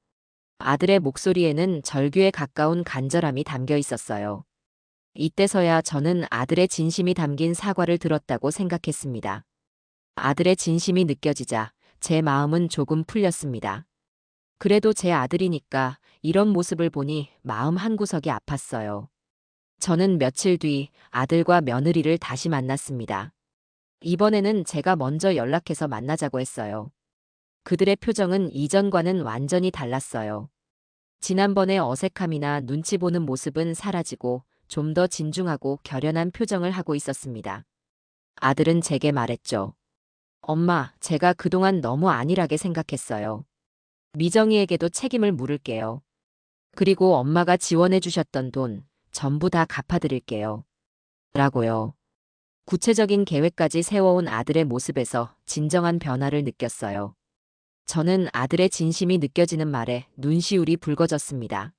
아들의 목소리에는 절규에 가까운 간절함이 담겨 있었어요. 이때서야 저는 아들의 진심이 담긴 사과를 들었다고 생각했습니다. 아들의 진심이 느껴지자 제 마음은 조금 풀렸습니다. 그래도 제 아들이니까 이런 모습을 보니 마음 한구석이 아팠어요. 저는 며칠 뒤 아들과 며느리를 다시 만났습니다. 이번에는 제가 먼저 연락해서 만나자고 했어요. 그들의 표정은 이전과는 완전히 달랐어요. 지난번의 어색함이나 눈치 보는 모습은 사라지고 좀 더 진중하고 결연한 표정을 하고 있었습니다. 아들은 제게 말했죠. 엄마, 제가 그동안 너무 안일하게 생각했어요. 미정이에게도 책임을 물을게요. 그리고 엄마가 지원해 주셨던 돈 전부 다 갚아드릴게요. 라고요. 구체적인 계획까지 세워온 아들의 모습에서 진정한 변화를 느꼈어요. 저는 아들의 진심이 느껴지는 말에 눈시울이 붉어졌습니다.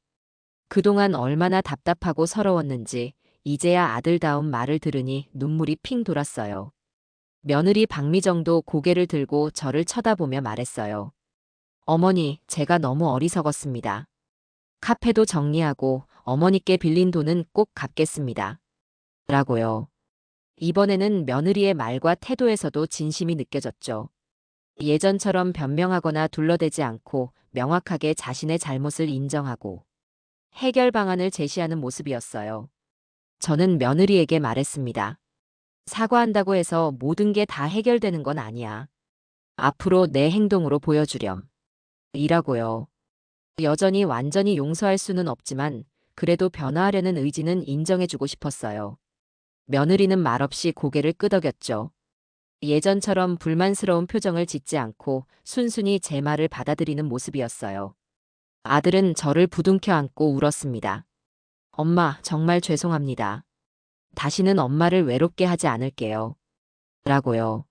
그동안 얼마나 답답하고 서러웠는지 이제야 아들다운 말을 들으니 눈물이 핑 돌았어요. 며느리 박미정도 고개를 들고 저를 쳐다보며 말했어요. 어머니, 제가 너무 어리석었습니다. 카페도 정리하고 어머니께 빌린 돈은 꼭 갚겠습니다. 라고요. 이번에는 며느리의 말과 태도에서도 진심이 느껴졌죠. 예전처럼 변명하거나 둘러대지 않고 명확하게 자신의 잘못을 인정하고 해결 방안을 제시하는 모습이었어요. 저는 며느리에게 말했습니다. 사과한다고 해서 모든 게 다 해결되는 건 아니야. 앞으로 내 행동으로 보여주렴. 이라고요. 여전히 완전히 용서할 수는 없지만 그래도 변화하려는 의지는 인정해주고 싶었어요. 며느리는 말없이 고개를 끄덕였죠. 예전처럼 불만스러운 표정을 짓지 않고 순순히 제 말을 받아들이는 모습이었어요. 아들은 저를 부둥켜 안고 울었습니다. 엄마, 정말 죄송합니다. 다시는 엄마를 외롭게 하지 않을게요. 라고요.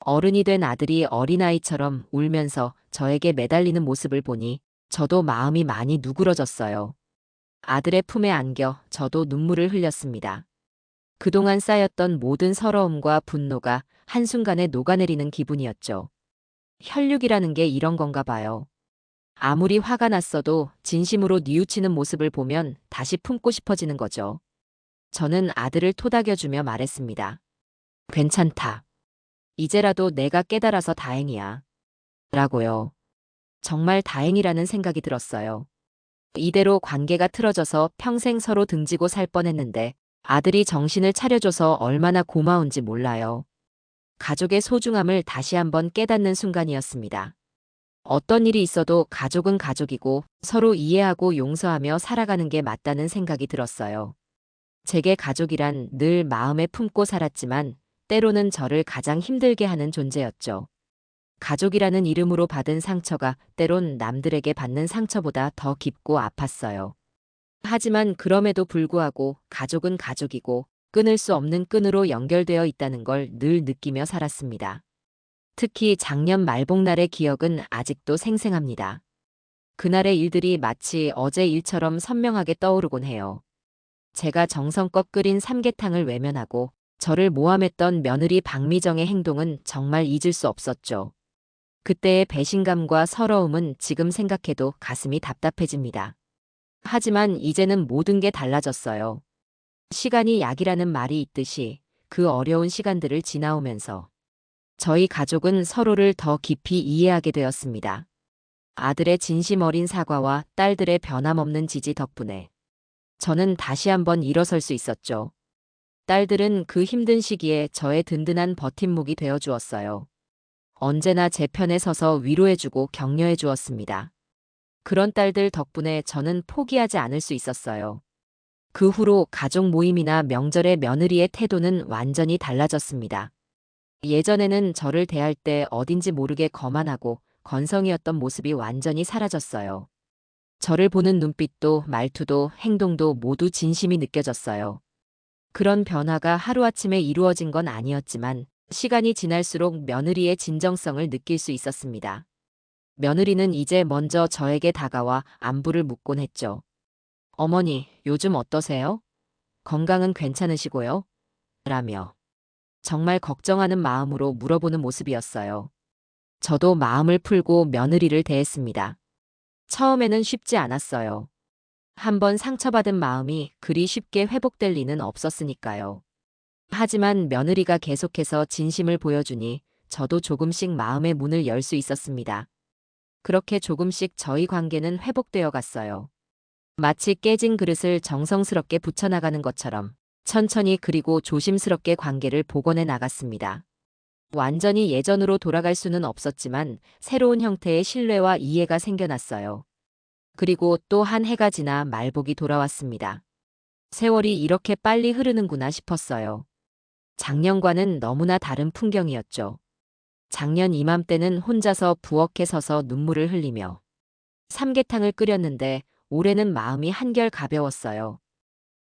어른이 된 아들이 어린아이처럼 울면서 저에게 매달리는 모습을 보니 저도 마음이 많이 누그러졌어요. 아들의 품에 안겨 저도 눈물을 흘렸습니다. 그동안 쌓였던 모든 서러움과 분노가 한순간에 녹아내리는 기분이었죠. 혈육이라는 게 이런 건가 봐요. 아무리 화가 났어도 진심으로 뉘우치는 모습을 보면 다시 품고 싶어지는 거죠. 저는 아들을 토닥여주며 말했습니다. 괜찮다. 이제라도 내가 깨달아서 다행이야. 라고요. 정말 다행이라는 생각이 들었어요. 이대로 관계가 틀어져서 평생 서로 등지고 살 뻔했는데 아들이 정신을 차려줘서 얼마나 고마운지 몰라요. 가족의 소중함을 다시 한번 깨닫는 순간이었습니다. 어떤 일이 있어도 가족은 가족이고 서로 이해하고 용서하며 살아가는 게 맞다는 생각이 들었어요. 제게 가족이란 늘 마음에 품고 살았지만 때로는 저를 가장 힘들게 하는 존재였죠. 가족이라는 이름으로 받은 상처가 때론 남들에게 받는 상처보다 더 깊고 아팠어요. 하지만 그럼에도 불구하고 가족은 가족이고 끊을 수 없는 끈으로 연결되어 있다는 걸 늘 느끼며 살았습니다. 특히 작년 말복날의 기억은 아직도 생생합니다. 그날의 일들이 마치 어제 일처럼 선명하게 떠오르곤 해요. 제가 정성껏 끓인 삼계탕을 외면하고 저를 모함했던 며느리 박미정의 행동은 정말 잊을 수 없었죠. 그때의 배신감과 서러움은 지금 생각해도 가슴이 답답해집니다. 하지만 이제는 모든 게 달라졌어요. 시간이 약이라는 말이 있듯이 그 어려운 시간들을 지나오면서 저희 가족은 서로를 더 깊이 이해하게 되었습니다. 아들의 진심 어린 사과와 딸들의 변함없는 지지 덕분에 저는 다시 한번 일어설 수 있었죠. 딸들은 그 힘든 시기에 저의 든든한 버팀목이 되어 주었어요. 언제나 제 편에 서서 위로해주고 격려해 주었습니다. 그런 딸들 덕분에 저는 포기하지 않을 수 있었어요. 그 후로 가족 모임이나 명절의 며느리의 태도는 완전히 달라졌습니다. 예전에는 저를 대할 때 어딘지 모르게 거만하고 건성이었던 모습이 완전히 사라졌어요. 저를 보는 눈빛도 말투도 행동도 모두 진심이 느껴졌어요. 그런 변화가 하루아침에 이루어진 건 아니었지만 시간이 지날수록 며느리의 진정성을 느낄 수 있었습니다. 며느리는 이제 먼저 저에게 다가와 안부를 묻곤 했죠. 어머니, 요즘 어떠세요? 건강은 괜찮으시고요? 라며 정말 걱정하는 마음으로 물어보는 모습이었어요. 저도 마음을 풀고 며느리를 대했습니다. 처음에는 쉽지 않았어요. 한번 상처받은 마음이 그리 쉽게 회복될 리는 없었으니까요. 하지만 며느리가 계속해서 진심을 보여주니 저도 조금씩 마음의 문을 열 수 있었습니다. 그렇게 조금씩 저희 관계는 회복되어 갔어요. 마치 깨진 그릇을 정성스럽게 붙여나가는 것처럼 천천히 그리고 조심스럽게 관계를 복원해 나갔습니다. 완전히 예전으로 돌아갈 수는 없었지만 새로운 형태의 신뢰와 이해가 생겨났어요. 그리고 또 한 해가 지나 말복이 돌아왔습니다. 세월이 이렇게 빨리 흐르는구나 싶었어요. 작년과는 너무나 다른 풍경이었죠. 작년 이맘때는 혼자서 부엌에 서서 눈물을 흘리며 삼계탕을 끓였는데 올해는 마음이 한결 가벼웠어요.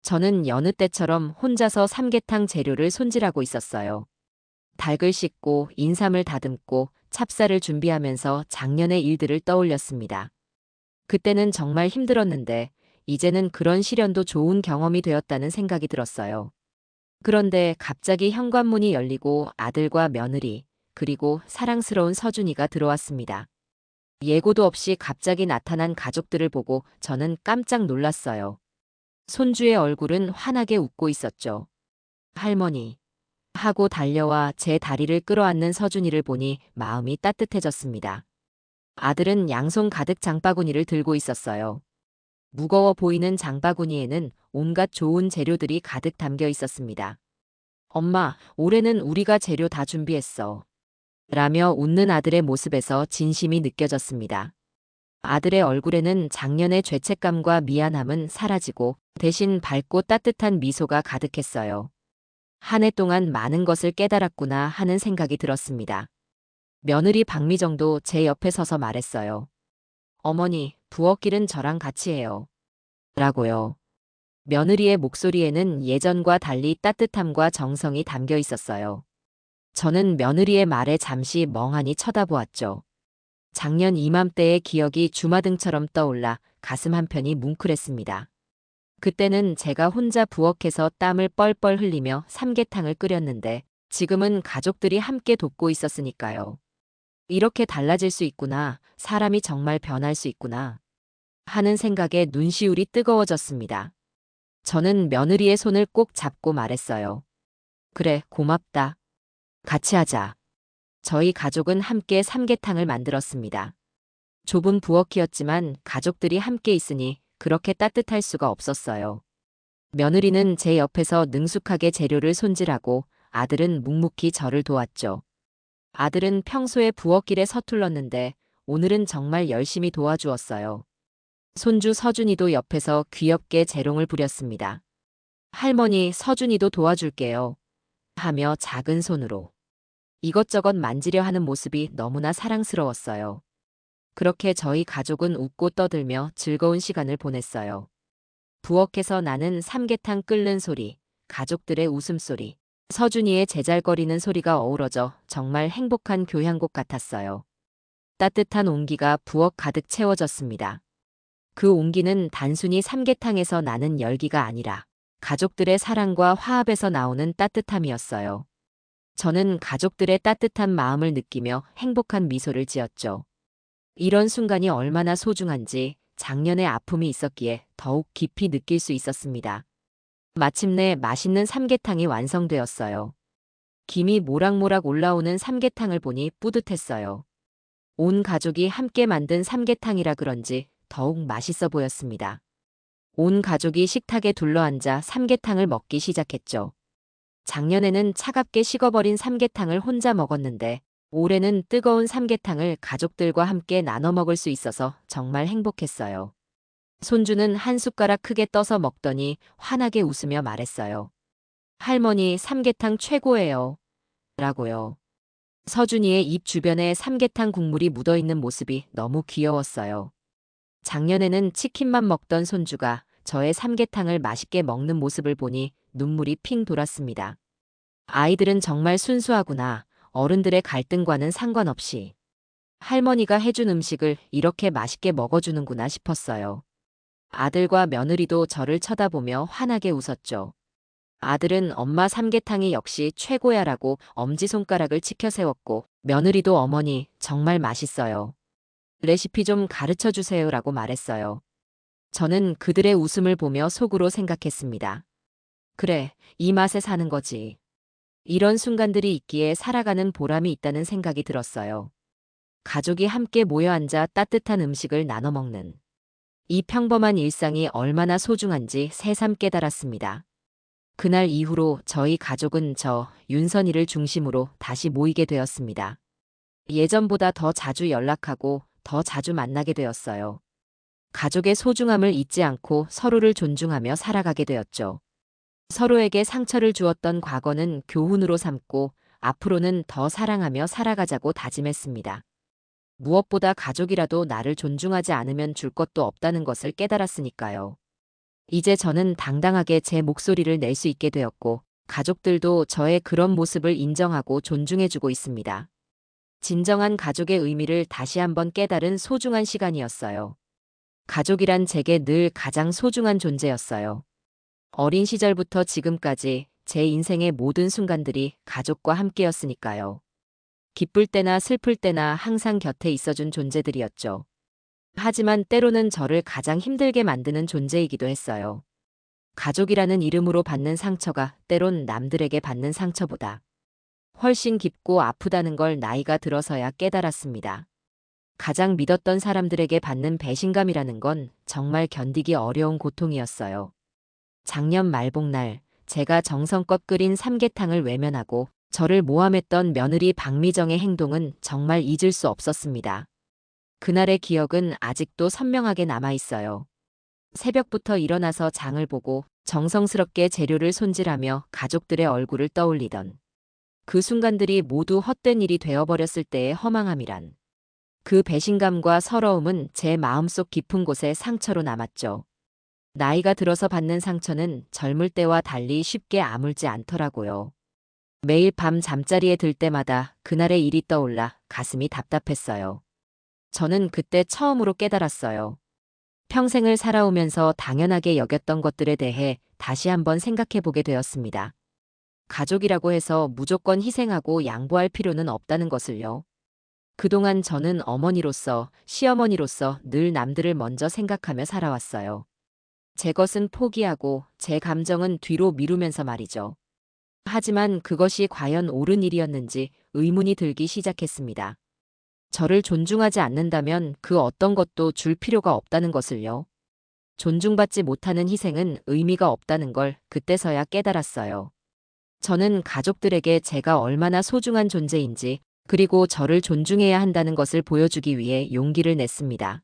저는 여느 때처럼 혼자서 삼계탕 재료를 손질하고 있었어요. 닭을 씻고 인삼을 다듬고 찹쌀을 준비하면서 작년의 일들을 떠올렸습니다. 그때는 정말 힘들었는데 이제는 그런 시련도 좋은 경험이 되었다는 생각이 들었어요. 그런데 갑자기 현관문이 열리고 아들과 며느리, 그리고 사랑스러운 서준이가 들어왔습니다. 예고도 없이 갑자기 나타난 가족들을 보고 저는 깜짝 놀랐어요. 손주의 얼굴은 환하게 웃고 있었죠. 할머니. 하고 달려와 제 다리를 끌어안는 서준이를 보니 마음이 따뜻해졌습니다. 아들은 양손 가득 장바구니를 들고 있었어요. 무거워 보이는 장바구니에는 온갖 좋은 재료들이 가득 담겨 있었습니다. 엄마, 올해는 우리가 재료 다 준비했어. 라며 웃는 아들의 모습에서 진심이 느껴졌습니다. 아들의 얼굴에는 작년의 죄책감과 미안함은 사라지고 대신 밝고 따뜻한 미소가 가득했어요. 한 해 동안 많은 것을 깨달았구나 하는 생각이 들었습니다. 며느리 박미정도 제 옆에 서서 말했어요. 어머니, 부엌일은 저랑 같이 해요. 라고요. 며느리의 목소리에는 예전과 달리 따뜻함과 정성이 담겨 있었어요. 저는 며느리의 말에 잠시 멍하니 쳐다보았죠. 작년 이맘때의 기억이 주마등처럼 떠올라 가슴 한편이 뭉클했습니다. 그때는 제가 혼자 부엌에서 땀을 뻘뻘 흘리며 삼계탕을 끓였는데 지금은 가족들이 함께 돕고 있었으니까요. 이렇게 달라질 수 있구나, 사람이 정말 변할 수 있구나 하는 생각에 눈시울이 뜨거워졌습니다. 저는 며느리의 손을 꼭 잡고 말했어요. 그래, 고맙다. 같이 하자. 저희 가족은 함께 삼계탕을 만들었습니다. 좁은 부엌이었지만 가족들이 함께 있으니 그렇게 따뜻할 수가 없었어요. 며느리는 제 옆에서 능숙하게 재료를 손질하고 아들은 묵묵히 저를 도왔죠. 아들은 평소에 부엌일에 서툴렀는데 오늘은 정말 열심히 도와주었어요. 손주 서준이도 옆에서 귀엽게 재롱을 부렸습니다. 할머니, 서준이도 도와줄게요. 하며 작은 손으로 이것저것 만지려 하는 모습이 너무나 사랑스러웠어요. 그렇게 저희 가족은 웃고 떠들며 즐거운 시간을 보냈어요. 부엌에서 나는 삼계탕 끓는 소리, 가족들의 웃음소리, 서준이의 제잘거리는 소리가 어우러져 정말 행복한 교향곡 같았어요. 따뜻한 온기가 부엌 가득 채워졌습니다. 그 온기는 단순히 삼계탕에서 나는 열기가 아니라 가족들의 사랑과 화합에서 나오는 따뜻함이었어요. 저는 가족들의 따뜻한 마음을 느끼며 행복한 미소를 지었죠. 이런 순간이 얼마나 소중한지 작년에 아픔이 있었기에 더욱 깊이 느낄 수 있었습니다. 마침내 맛있는 삼계탕이 완성되었어요. 김이 모락모락 올라오는 삼계탕을 보니 뿌듯했어요. 온 가족이 함께 만든 삼계탕이라 그런지 더욱 맛있어 보였습니다. 온 가족이 식탁에 둘러앉아 삼계탕을 먹기 시작했죠. 작년에는 차갑게 식어버린 삼계탕을 혼자 먹었는데 올해는 뜨거운 삼계탕을 가족들과 함께 나눠 먹을 수 있어서 정말 행복했어요. 손주는 한 숟가락 크게 떠서 먹더니 환하게 웃으며 말했어요. 할머니, 삼계탕 최고예요. 라고요. 서준이의 입 주변에 삼계탕 국물이 묻어있는 모습이 너무 귀여웠어요. 작년에는 치킨만 먹던 손주가 저의 삼계탕을 맛있게 먹는 모습을 보니 눈물이 핑 돌았습니다. 아이들은 정말 순수하구나. 어른들의 갈등과는 상관없이 할머니가 해준 음식을 이렇게 맛있게 먹어주는구나 싶었어요. 아들과 며느리도 저를 쳐다보며 환하게 웃었죠. 아들은 엄마 삼계탕이 역시 최고야라고 엄지손가락을 치켜 세웠고, 며느리도 어머니 정말 맛있어요. 레시피 좀 가르쳐 주세요라고 말했어요. 저는 그들의 웃음을 보며 속으로 생각했습니다. 그래, 이 맛에 사는 거지. 이런 순간들이 있기에 살아가는 보람이 있다는 생각이 들었어요. 가족이 함께 모여 앉아 따뜻한 음식을 나눠 먹는 이 평범한 일상이 얼마나 소중한지 새삼 깨달았습니다. 그날 이후로 저희 가족은 윤선이를 중심으로 다시 모이게 되었습니다. 예전보다 더 자주 연락하고 더 자주 만나게 되었어요. 가족의 소중함을 잊지 않고 서로를 존중하며 살아가게 되었죠. 서로에게 상처를 주었던 과거는 교훈으로 삼고 앞으로는 더 사랑하며 살아가자고 다짐했습니다. 무엇보다 가족이라도 나를 존중하지 않으면 줄 것도 없다는 것을 깨달았으니까요. 이제 저는 당당하게 제 목소리를 낼 수 있게 되었고, 가족들도 저의 그런 모습을 인정하고 존중해주고 있습니다. 진정한 가족의 의미를 다시 한번 깨달은 소중한 시간이었어요. 가족이란 제게 늘 가장 소중한 존재였어요. 어린 시절부터 지금까지 제 인생의 모든 순간들이 가족과 함께였으니까요. 기쁠 때나 슬플 때나 항상 곁에 있어준 존재들이었죠. 하지만 때로는 저를 가장 힘들게 만드는 존재이기도 했어요. 가족이라는 이름으로 받는 상처가 때론 남들에게 받는 상처보다 훨씬 깊고 아프다는 걸 나이가 들어서야 깨달았습니다. 가장 믿었던 사람들에게 받는 배신감이라는 건 정말 견디기 어려운 고통이었어요. 작년 말복날 제가 정성껏 끓인 삼계탕을 외면하고 저를 모함했던 며느리 박미정의 행동은 정말 잊을 수 없었습니다. 그날의 기억은 아직도 선명하게 남아있어요. 새벽부터 일어나서 장을 보고 정성스럽게 재료를 손질하며 가족들의 얼굴을 떠올리던 그 순간들이 모두 헛된 일이 되어버렸을 때의 허망함이란. 그 배신감과 서러움은 제 마음속 깊은 곳에 상처로 남았죠. 나이가 들어서 받는 상처는 젊을 때와 달리 쉽게 아물지 않더라고요. 매일 밤 잠자리에 들 때마다 그날의 일이 떠올라 가슴이 답답했어요. 저는 그때 처음으로 깨달았어요. 평생을 살아오면서 당연하게 여겼던 것들에 대해 다시 한번 생각해보게 되었습니다. 가족이라고 해서 무조건 희생하고 양보할 필요는 없다는 것을요. 그동안 저는 어머니로서, 시어머니로서 늘 남들을 먼저 생각하며 살아왔어요. 제 것은 포기하고 제 감정은 뒤로 미루면서 말이죠. 하지만 그것이 과연 옳은 일이었는지 의문이 들기 시작했습니다. 저를 존중하지 않는다면 그 어떤 것도 줄 필요가 없다는 것을요. 존중받지 못하는 희생은 의미가 없다는 걸 그때서야 깨달았어요. 저는 가족들에게 제가 얼마나 소중한 존재인지, 그리고 저를 존중해야 한다는 것을 보여주기 위해 용기를 냈습니다.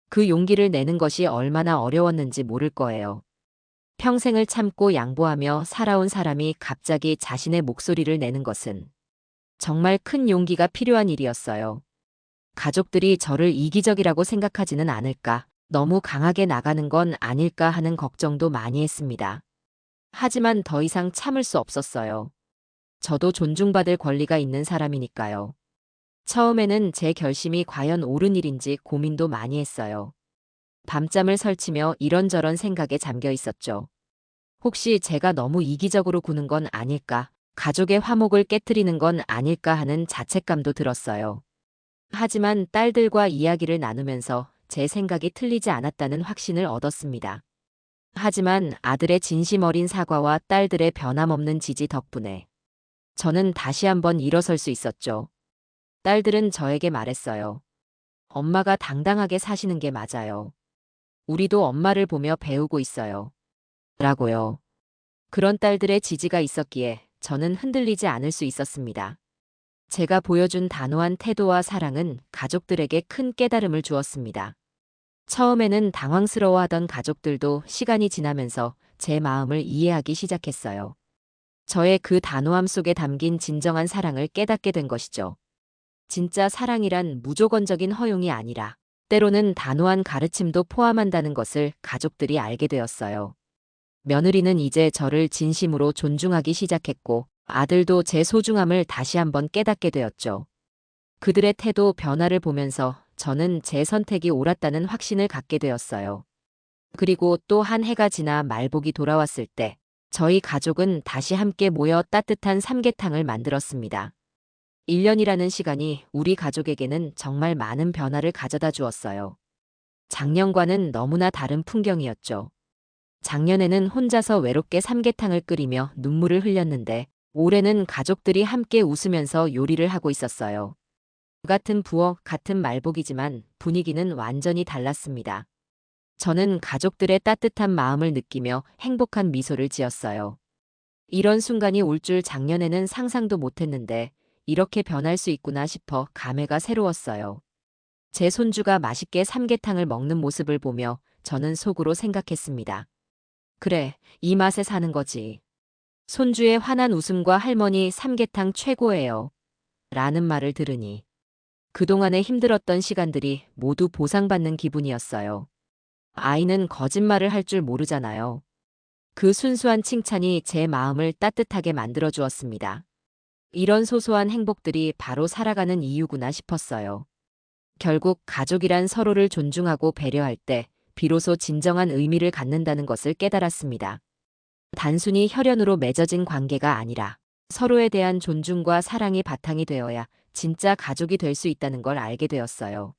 그 용기를 내는 것이 얼마나 어려웠는지 모를 거예요. 평생을 참고 양보하며 살아온 사람이 갑자기 자신의 목소리를 내는 것은 정말 큰 용기가 필요한 일이었어요. 가족들이 저를 이기적이라고 생각하지는 않을까, 너무 강하게 나가는 건 아닐까 하는 걱정도 많이 했습니다. 하지만 더 이상 참을 수 없었어요. 저도 존중받을 권리가 있는 사람이니까요. 처음에는 제 결심이 과연 옳은 일인지 고민도 많이 했어요. 밤잠을 설치며 이런저런 생각에 잠겨 있었죠. 혹시 제가 너무 이기적으로 구는 건 아닐까, 가족의 화목을 깨트리는 건 아닐까 하는 자책감도 들었어요. 하지만 딸들과 이야기를 나누면서 제 생각이 틀리지 않았다는 확신을 얻었습니다. 하지만 아들의 진심 어린 사과와 딸들의 변함없는 지지 덕분에 저는 다시 한번 일어설 수 있었죠. 딸들은 저에게 말했어요. 엄마가 당당하게 사시는 게 맞아요. 우리도 엄마를 보며 배우고 있어요. 라고요. 그런 딸들의 지지가 있었기에 저는 흔들리지 않을 수 있었습니다. 제가 보여준 단호한 태도와 사랑은 가족들에게 큰 깨달음을 주었습니다. 처음에는 당황스러워하던 가족들도 시간이 지나면서 제 마음을 이해하기 시작했어요. 저의 그 단호함 속에 담긴 진정한 사랑을 깨닫게 된 것이죠. 진짜 사랑이란 무조건적인 허용이 아니라 때로는 단호한 가르침도 포함한다는 것을 가족들이 알게 되었어요. 며느리는 이제 저를 진심으로 존중하기 시작했고, 아들도 제 소중함을 다시 한번 깨닫게 되었죠. 그들의 태도 변화를 보면서 저는 제 선택이 옳았다는 확신을 갖게 되었어요. 그리고 또 한 해가 지나 말복이 돌아왔을 때 저희 가족은 다시 함께 모여 따뜻한 삼계탕을 만들었습니다. 1년이라는 시간이 우리 가족에게는 정말 많은 변화를 가져다 주었어요. 작년과는 너무나 다른 풍경이었죠. 작년에는 혼자서 외롭게 삼계탕을 끓이며 눈물을 흘렸는데 올해는 가족들이 함께 웃으면서 요리를 하고 있었어요. 같은 부엌, 같은 말복이지만 분위기는 완전히 달랐습니다. 저는 가족들의 따뜻한 마음을 느끼며 행복한 미소를 지었어요. 이런 순간이 올 줄 작년에는 상상도 못했는데 이렇게 변할 수 있구나 싶어 감회가 새로웠어요. 제 손주가 맛있게 삼계탕을 먹는 모습을 보며 저는 속으로 생각했습니다. 그래, 이 맛에 사는 거지. 손주의 환한 웃음과 할머니 삼계탕 최고예요. 라는 말을 들으니 그동안의 힘들었던 시간들이 모두 보상받는 기분이었어요. 아이는 거짓말을 할 줄 모르잖아요. 그 순수한 칭찬이 제 마음을 따뜻하게 만들어 주었습니다. 이런 소소한 행복들이 바로 살아가는 이유구나 싶었어요. 결국 가족이란 서로를 존중하고 배려할 때 비로소 진정한 의미를 갖는다는 것을 깨달았습니다. 단순히 혈연으로 맺어진 관계가 아니라 서로에 대한 존중과 사랑이 바탕이 되어야 진짜 가족이 될 수 있다는 걸 알게 되었어요.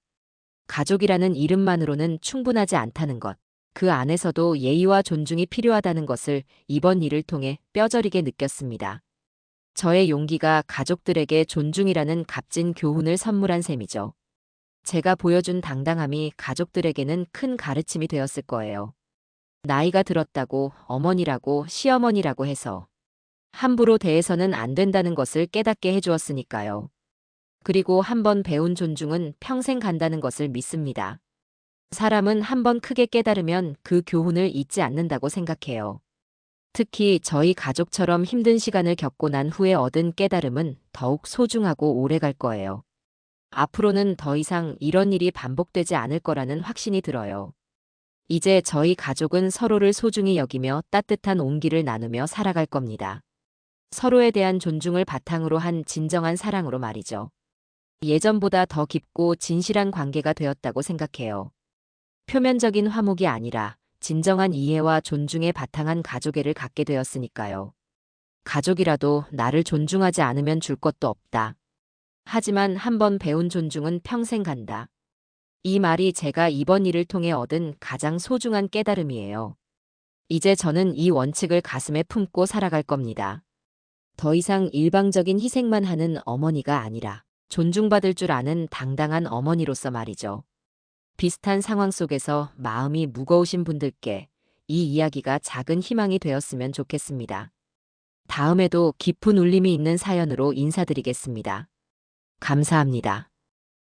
가족이라는 이름만으로는 충분하지 않다는 것, 그 안에서도 예의와 존중이 필요하다는 것을 이번 일을 통해 뼈저리게 느꼈습니다. 저의 용기가 가족들에게 존중이라는 값진 교훈을 선물한 셈이죠. 제가 보여준 당당함이 가족들에게는 큰 가르침이 되었을 거예요. 나이가 들었다고 어머니라고 시어머니라고 해서 함부로 대해서는 안 된다는 것을 깨닫게 해주었으니까요. 그리고 한 번 배운 존중은 평생 간다는 것을 믿습니다. 사람은 한 번 크게 깨달으면 그 교훈을 잊지 않는다고 생각해요. 특히 저희 가족처럼 힘든 시간을 겪고 난 후에 얻은 깨달음은 더욱 소중하고 오래 갈 거예요. 앞으로는 더 이상 이런 일이 반복되지 않을 거라는 확신이 들어요. 이제 저희 가족은 서로를 소중히 여기며 따뜻한 온기를 나누며 살아갈 겁니다. 서로에 대한 존중을 바탕으로 한 진정한 사랑으로 말이죠. 예전보다 더 깊고 진실한 관계가 되었다고 생각해요. 표면적인 화목이 아니라 진정한 이해와 존중에 바탕한 가족애를 갖게 되었으니까요. 가족이라도 나를 존중하지 않으면 줄 것도 없다. 하지만 한 번 배운 존중은 평생 간다. 이 말이 제가 이번 일을 통해 얻은 가장 소중한 깨달음이에요. 이제 저는 이 원칙을 가슴에 품고 살아갈 겁니다. 더 이상 일방적인 희생만 하는 어머니가 아니라 존중받을 줄 아는 당당한 어머니로서 말이죠. 비슷한 상황 속에서 마음이 무거우신 분들께 이 이야기가 작은 희망이 되었으면 좋겠습니다. 다음에도 깊은 울림이 있는 사연으로 인사드리겠습니다. 감사합니다.